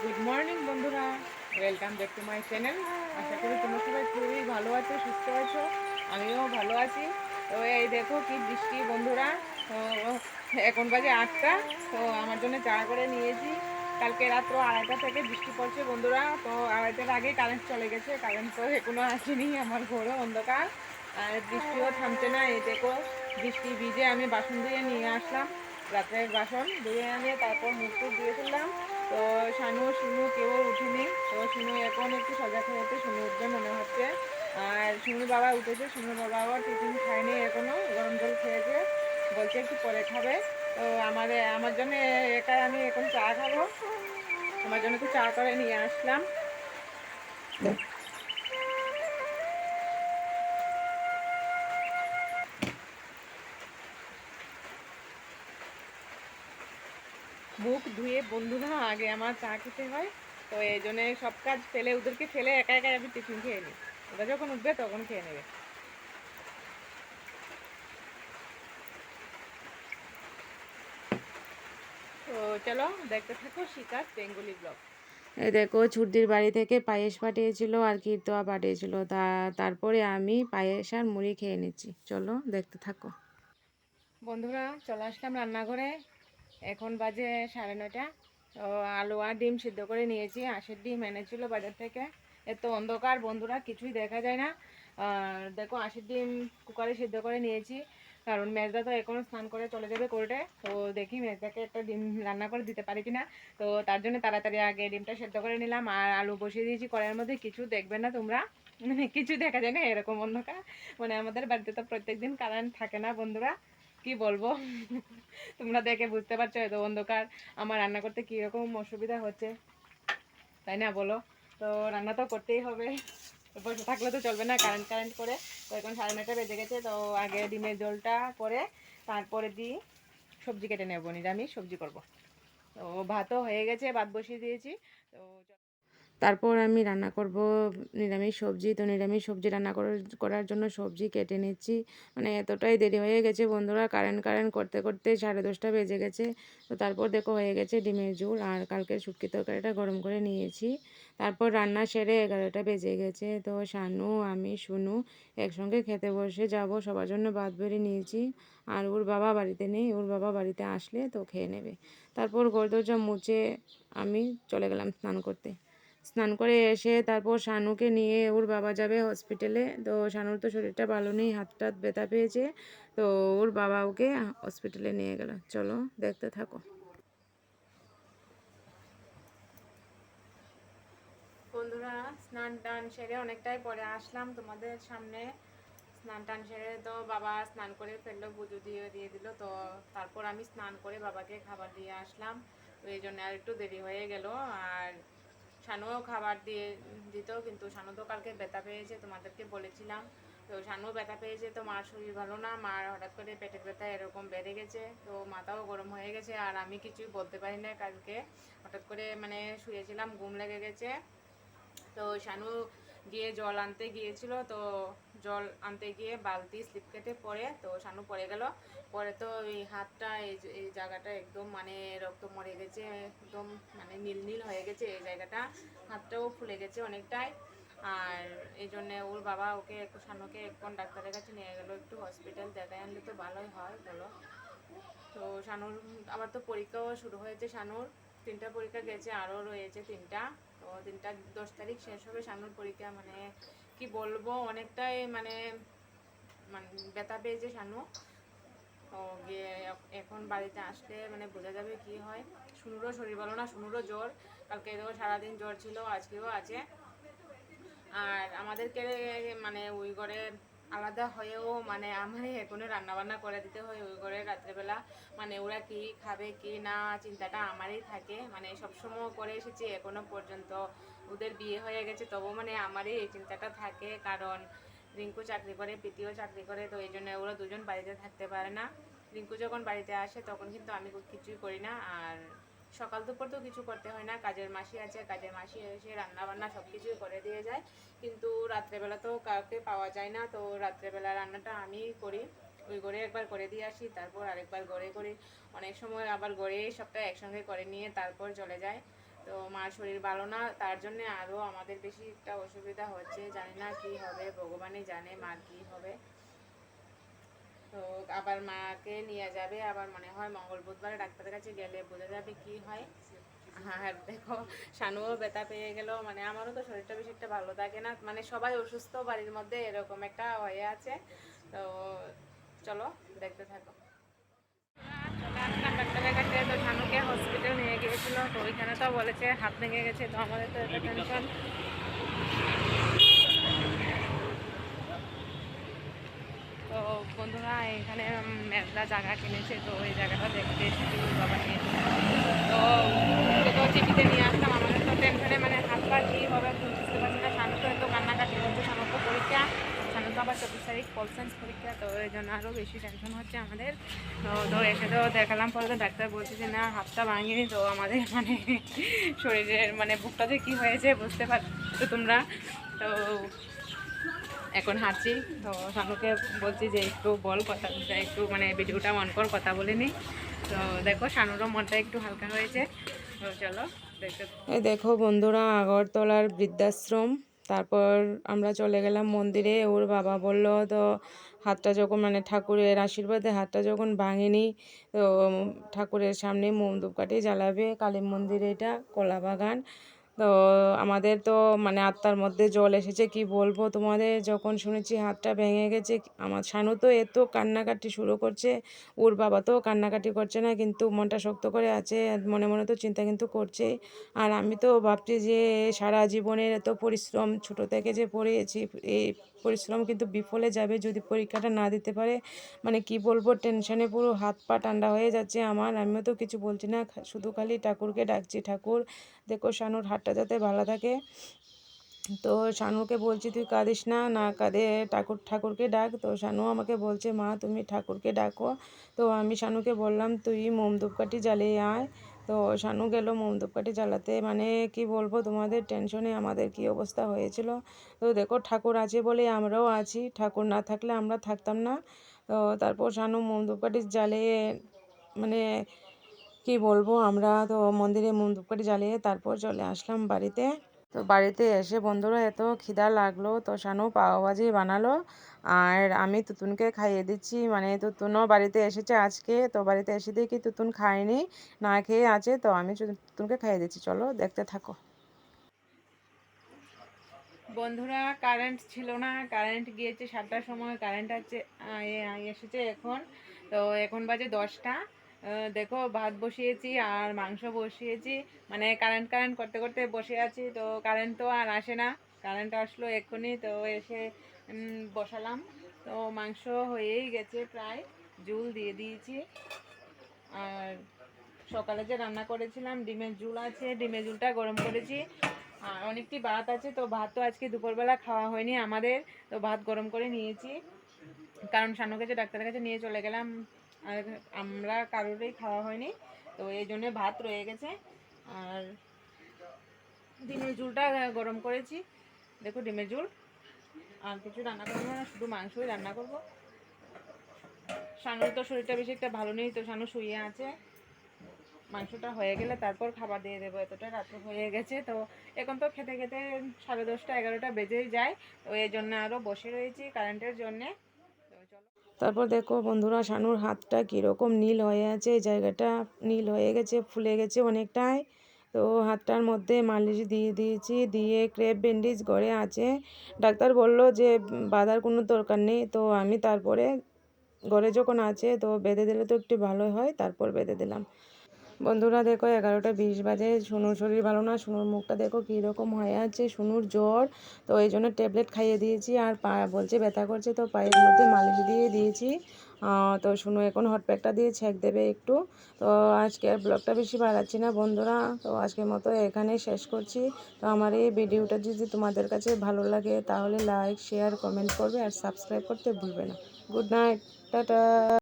Good morning বন্ধুরা, welcome back to my channel. আশা করি তোমরা সবাই খুবই ভালো আছো, সুস্থ আছো। আমিও ভালো আছি। তো এই দেখো কি বৃষ্টি বন্ধুরা। তো এখন বাজে 8টা। তো আমার জন্য চা করে নিয়েছি। কালকে রাত্র 2:30 থেকে বৃষ্টি পড়ছে বন্ধুরা। তো 2:30-টার আগে কারেন্ট চলে গেছে, কারেন্ট তো এখনো আসেনি, আমার ঘরও অন্ধকার আর বৃষ্টিও থামছে না। এই দেখো বৃষ্টি ভিজে আমি বাসন ধুয়ে নিয়ে আসলাম, রাত্রের বাসন ধুয়ে এনে তারপর মুখ টুক দিয়ে তুললাম। তো শানু শিনু কেউ উঠেনি। তো শিনু এখন একটু সজাগ হয়েছে, শিনু উঠবে মনে হচ্ছে। আর শিনুর বাবা উঠেছে, শিনুর বাবাও টিফিন খায়নি এখনো, গরম জল খেয়েছে, বলছে একটু পরে খাবে। তো আমার জন্য একাই আমি এখন চা খাবো, আমার জন্য একটু চা করে নিয়ে আসলাম। মুখ ধুয়ে বন্ধুরা আগে আমার চা খেতে হয়। তো এই জন্য সব কাজ ফেলে, ওদেরকে ফেলে একা একাই আমি টিফিন খেয়ে নিই। ওরা যখন উঠবে তখন খেয়ে নেবে। তো চলো দেখতে থাকো শিকার বেঙ্গলি ব্লগ। এই দেখো ছুটির বাড়ি থেকে পায়েস পাঠিয়েছিল আর কীর্তোয়া পাঠিয়েছিল, তারপরে আমি পায়েস আর মুড়ি খেয়ে নিচ্ছি। চলো দেখতে থাকো বন্ধুরা। চলে আসলাম রান্নাঘরে, এখন বাজে 9:30। তো আলু আর ডিম সিদ্ধ করে নিয়েছি, আঁশের ডিম এনেছিল বাজার থেকে। এত অন্ধকার বন্ধুরা, কিছুই দেখা যায় না। আর দেখো আঁশের ডিম কুকারে সিদ্ধ করে নিয়েছি, কারণ মেজদা তো এখনও স্নান করে চলে যাবে কোর্টে। তো দেখি মেজদাকে একটা ডিম রান্না করে দিতে পারি কিনা। তো তার জন্য তাড়াতাড়ি আগে ডিমটা সেদ্ধ করে নিলাম আর আলু বসিয়ে দিয়েছি কড়াইয়ের মধ্যে। কিছু দেখবে না তোমরা, মানে কিছু দেখা যায় না, এরকম অন্ধকার। মানে আমাদের বাড়িতে তো প্রত্যেকদিন কারেন্ট থাকে না বন্ধুরা, কি বলবো। তোমরা দেখে বুঝতে পারছো এত অন্ধকার আমার রান্না করতে কীরকম অসুবিধা হচ্ছে, তাই না বলো? তো রান্না তো করতেই হবে, বসে থাকলে তো চলবে না কারেন্ট কারেন্ট করে। তো এখন 9:30 বেজে গেছে। তো আগে ডিমের ঝোলটা করে তারপরে দিই সবজি কেটে নেবো, নিরামিষ সবজি করব। তো ভাতও হয়ে গেছে, ভাত বসিয়ে দিয়েছি। তো তারপর আমি রান্না করব নিরামিষ সবজি। তো নিরামিষ সবজি রান্না করার জন্য সবজি কেটে নিচ্ছি। মানে এতটাই দেরি হয়ে গেছে বন্ধুরা, কারেন্ট করতে করতে 10:30 বেজে গেছে। তো তারপর দেখো হয়ে গেছে ডিমের ঝোল, আর কালকের শুটকি তরকারিটা গরম করে নিয়েছি। তারপর রান্না সেরে 11টা বেজে গেছে। তো শানু আমি শুনু একসঙ্গে খেতে বসে যাব, সবার জন্য ভাত বেড়ে নিয়েছি। আর ওর বাবা বাড়িতে নেই, ওর বাবা বাড়িতে আসলে তো খেয়ে নেবে। তারপর ঘর দরজা মুছে আমি চলে গেলাম স্নান করতে। স্নান করে এসে তারপর শানুকে নিয়ে ওর বাবা যাবে হসপিটালে। তো শানুর তো শরীরটা ভালো নেই, হাতটা ব্যথা পেয়েছে। তো ওর বাবা ওকে হসপিটালে নিয়ে গেল। চলো দেখতে থাকো বন্ধুরা। স্নান টান সেরে অনেকটাই পরে আসলাম তোমাদের সামনে। স্নান টান সেরে তো বাবা স্নান করে ফেললো, পুজো দিয়ে দিয়ে দিল। তো তারপর আমি স্নান করে বাবাকে খাবার দিয়ে আসলাম। তো এই জন্য আর একটু দেরি হয়ে গেল। আর শানুও খাবার দিয়ে দিত, কিন্তু শানু তো কালকে ব্যথা পেয়েছে, তোমাদেরকে বলেছিলাম। তো শানু ব্যথা পেয়েছে, তো মার শরীর ভালো না, মার হঠাৎ করে পেটের ব্যথা এরকম বেড়ে গেছে, তো মাথাও গরম হয়ে গেছে। আর আমি কিছুই বলতে পারি না কালকে, হঠাৎ করে মানে শুয়েছিলাম, ঘুম লেগে গেছে। তো শানু গিয়ে জল আনতে গিয়েছিল, তো জল আনতে গিয়ে বালতি স্লিপ কেটে পড়ে, তো শানু পড়ে গেল। পরে তো এই হাতটা এই জায়গাটা একদম মানে রক্ত মরে গেছে, একদম মানে নীল নীল হয়ে গেছে এই জায়গাটা, হাতটাও ফুলে গেছে অনেকটাই। আর এই জন্যে ওর বাবা ওকে একটু শানুকে এখন ডাক্তারের কাছে নিয়ে গেলো, একটু হসপিটাল দেখায় আনলে তো ভালোই হয় বলো। তো শানুর আবার তো পরীক্ষাও শুরু হয়েছে, শানুর 3টা পরীক্ষা গেছে, আরও রয়েছে 3টা। তো 3টা 10 তারিখ শেষ হবে শানুর পরীক্ষা। মানে কি বলবো, অনেকটাই মানে মানে ব্যথা পেয়েছে শানু। ও গিয়ে এখন বাড়িতে আসলে মানে বোঝা যাবে কি হয়। শুনুরও শরীর ভালো না, শুনুরও জ্বর, কালকে সারাদিন জ্বর ছিল, আজকেও আছে। আর আমাদেরকে মানে ওই ঘরে আলাদা হয়েও মানে আমারই এখনো রান্নাবান্না করে দিতে হয় ওই ঘরে রাত্রেবেলা। মানে ওরা কি খাবে কি না চিন্তাটা আমারই থাকে, মানে সবসময় করে এসেছি এখনো পর্যন্ত। ওদের বিয়ে হয়ে গেছে তবু মানে আমারই এই চিন্তাটা থাকে, কারণ রিঙ্কু চাকরি করে, প্রীতিও চাকরি করে। তো এই জন্য ওরা দুজন বাড়িতে থাকতে পারে না। রিঙ্কু যখন বাড়িতে আসে তখন কিন্তু আমি কিছুই করি না। আর সকাল দুপুর তো কিছু করতে হয় না, কাজের মাসি আছে, কাজের মাসি এসে রান্না বান্না সব কিছুই করে দিয়ে যায়। কিন্তু রাত্রেবেলা তো কাউকে পাওয়া যায় না, তো রাত্রেবেলা রান্নাটা আমিই করি। ওই ঘরে একবার করে দিয়ে আসি, তারপর আরেকবার ঘরে করি। অনেক সময় আবার ঘরে সবটা একসঙ্গে করে নিয়ে তারপর চলে যায়। তো মার শরীর ভালো না, তার জন্য আরও আমাদের বেশি একটা অসুবিধা হচ্ছে। জানি না কি হবে, ভগবানই জানে মার কি হবে। তো আবার মাকে নিয়ে যাবে, আবার মনে হয় মঙ্গল বুধবারে ডাক্তারের কাছে গেলে বোঝা যাবে কি হয়। আর দেখো শানুও ব্যথা পেয়ে গেল, মানে আমারও তো শরীরটা বেশি একটা ভালো থাকে না, মানে সবাই অসুস্থ বাড়ির মধ্যে, এরকম একটা হয়ে আছে। তো চলো দেখতে থাকো। চলে আসলাম ডাক্তারের কাছে, তো শানুকে হসপিটাল নিয়ে গিয়েছিল, তো ওইখানে তো বলেছে হাত ভেঙে গেছে, তো আমাদের তো একটা টেনশন। তো বন্ধুরা এখানে মেজদা জায়গা কিনেছে, তো ওই জায়গাটা দেখতে এসেছি বাবা নিয়ে। তো তো টিভিতে নিয়ে আসলাম, আমাদের তো টেনশনে মানে হাত পা কী হবে বুঝতে পারছি না। শানু তো এত কান্নাকাটি হচ্ছে, শানুর তো পরীক্ষা, শানু তো আবার 24 তারিখ পল সায়েন্স পরীক্ষা, তো এই জন্য আরও বেশি টেনশন হচ্ছে আমাদের। তো এসে তো দেখালাম, পরে তো ডাক্তার বলছে যে না হাতটা ভাঙিনি। তো আমাদের মানে শরীরের মানে বুকটাতে কী হয়েছে বুঝতে পারছো তোমরা। তো এখন হাঁটছি, তো শানুকে বলছি যে একটু বল কথা, একটু মানে ভিডিওটা অন কর, কথা বলে নি। তো দেখো শানুরও মনটা একটু হালকা হয়েছে। তো চলো দেখতে। এই দেখো বন্ধুরা আগরতলার বৃদ্ধাশ্রম। তারপর আমরা চলে গেলাম মন্দিরে। ওর বাবা বলল তো হাতটা যখন মানে ঠাকুরের আশীর্বাদে হাতটা যখন ভাঙেনি, তো ঠাকুরের সামনে মোম ধূপকাঠি জ্বালাবে। কালী মন্দির, এটা কলাবাগান। তো আমাদের তো মানে আত্মার মধ্যে জল এসেছে, কি বলবো তোমাদের। যখন শুনেছি হাতটা ভেঙে গেছে, আমার শানু তো এত কান্নাকাটি শুরু করছে, ওর বাবা তো কান্নাকাটি করছে না, কিন্তু মনটা শক্ত করে আছে, মনে মনে তো চিন্তা কিন্তু করছে। আর আমি তো ভাবছি যে সারা জীবনের এত পরিশ্রম ছোট থেকে যে পড়িয়েছি, এই পরিশ্রম কিন্তু বিফলে যাবে যদি পরীক্ষাটা না দিতে পারে। মানে কি বলবো, টেনশনে পুরো হাত পা ঠান্ডা হয়ে যাচ্ছে আমার। আমিও তো কিছু বলছি না, শুধু খালি ঠাকুরকে ডাকছি, ঠাকুর দেখো শানুর হাতটা যাতে ভালো থাকে। তো শানুকে বলছি তুই কাঁদিস না, না কাঁদে ঠাকুরকে ডাক। তো শানু আমাকে বলছে মা তুমি ঠাকুরকে ডাকো। তো আমি শানুকে বললাম তুই মোম ধূপকাঠি জ্বালিয়ে আয়। তো শানু গেল মোম ধূপকাঠি জ্বালাতে। মানে কি বলবো তোমাদের, টেনশনে আমাদের কি অবস্থা হয়েছিল। তো দেখো ঠাকুর আছে বলে আমরাও আছি, ঠাকুর না থাকলে আমরা থাকতাম না। তো তারপর শানু মোম ধূপকাঠি জ্বালিয়ে মানে কি বলবো, আমরা তো মন্দিরে মোম ধূপকাঠি জ্বালিয়ে তারপর চলে আসলাম বাড়িতে। তো বাড়িতে এসে বন্ধুরা এত খিদা লাগলো, তো শানু পাওভাজি বানালো আর আমি তুতুনকে খাইয়ে দিচ্ছি। মানে তুতুনও বাড়িতে এসেছে আজকে, তো বাড়িতে এসে দেখি তুতুন খায়নি, না খেয়ে আছে, তো আমি তুতুনকে খাইয়ে দিচ্ছি। চলো দেখতে থাকো। বন্ধুরা কারেন্ট ছিল না, কারেন্ট গিয়েছে 7টার সময়, কারেন্ট আছে এসেছে এখন। তো এখন বাজে 10টা। দেখো ভাত বসিয়েছি আর মাংস বসিয়েছি, মানে কারেন্ট কারেন্ট করতে করতে বসে আছি। তো কারেন্ট তো আর আসে না, কারেন্ট আসলো এক্ষুনি, তো এসে বসালাম। তো মাংস হয়েই গেছে প্রায়, ঝুল দিয়ে দিয়েছি। আর সকালে যে রান্না করেছিলাম ডিমের ঝুল আছে, ডিমের ঝুলটা গরম করেছি। আর অনেকটি ভাত আছে, তো ভাত তো আজকে দুপুরবেলা খাওয়া হয়নি আমাদের, তো ভাত গরম করে নিয়েছি। কারণ শানুকে যে ডাক্তারের কাছে নিয়ে চলে গেলাম, আর আমরা কারোরই খাওয়া হয়নি, তো এই জন্য ভাত রয়ে গেছে। আর ডিমের ঝুলটা গরম করেছি, দেখো ডিমের ঝুল। আর কিছু রান্না করবো না, শুধু মাংসই রান্না করবো। শানুর তো শরীরটা বেশি একটা ভালো নেই, তো শানু শুয়ে আছে। মাংসটা হয়ে গেলে তারপর খাবার দিয়ে দেবো, এতটা রাত্র হয়ে গেছে। তো এখন তো খেতে খেতে 10:30 11টা বেজেই যায়, তো এই জন্য আরও বসে রয়েছি কারেন্টের জন্যে। তো চলো তারপর দেখো বন্ধুরা শানুর হাতটা কীরকম নীল হয়ে আছে, এই জায়গাটা নীল হয়ে গেছে, ফুলে গেছে অনেকটাই। তো হাতটার মধ্যে মালিশ দিয়ে দিয়েছি, দিয়ে ক্রেপ ব্যান্ডেজ ঘরে আছে। ডাক্তার বলল যে বাঁধার কোনো দরকার নেই, তো আমি তারপরে ঘরে যখন আছে তো বেঁধে দিলে তো একটু ভালো হয়, তারপর বেঁধে দিলাম। বন্ধুরা দেখো 11টা 20 বাজে, শুনুর শরীর ভালো না, শুনুর মুখটা দেখো কীরকম হয়ে আছে, শুনুর জ্বর। তো এই জন্য ট্যাবলেট খাইয়ে দিয়েছি, আর পা বলছে ব্যথা করছে, তো পায়ের মধ্যে মালিশ দিয়ে দিয়েছি। তো শুনু এখন হট প্যাকটা দিয়ে ছেঁক দেবে একটু। তো আজকে আর ব্লগটা বেশি বাড়াচ্ছি না বন্ধুরা, তো আজকের মতো এখানেই শেষ করছি। তো আমার এই ভিডিওটা যদি তোমাদের কাছে ভালো লাগে তাহলে লাইক শেয়ার কমেন্ট করবে আর সাবস্ক্রাইব করতে ভুলবে না। Good night, tata.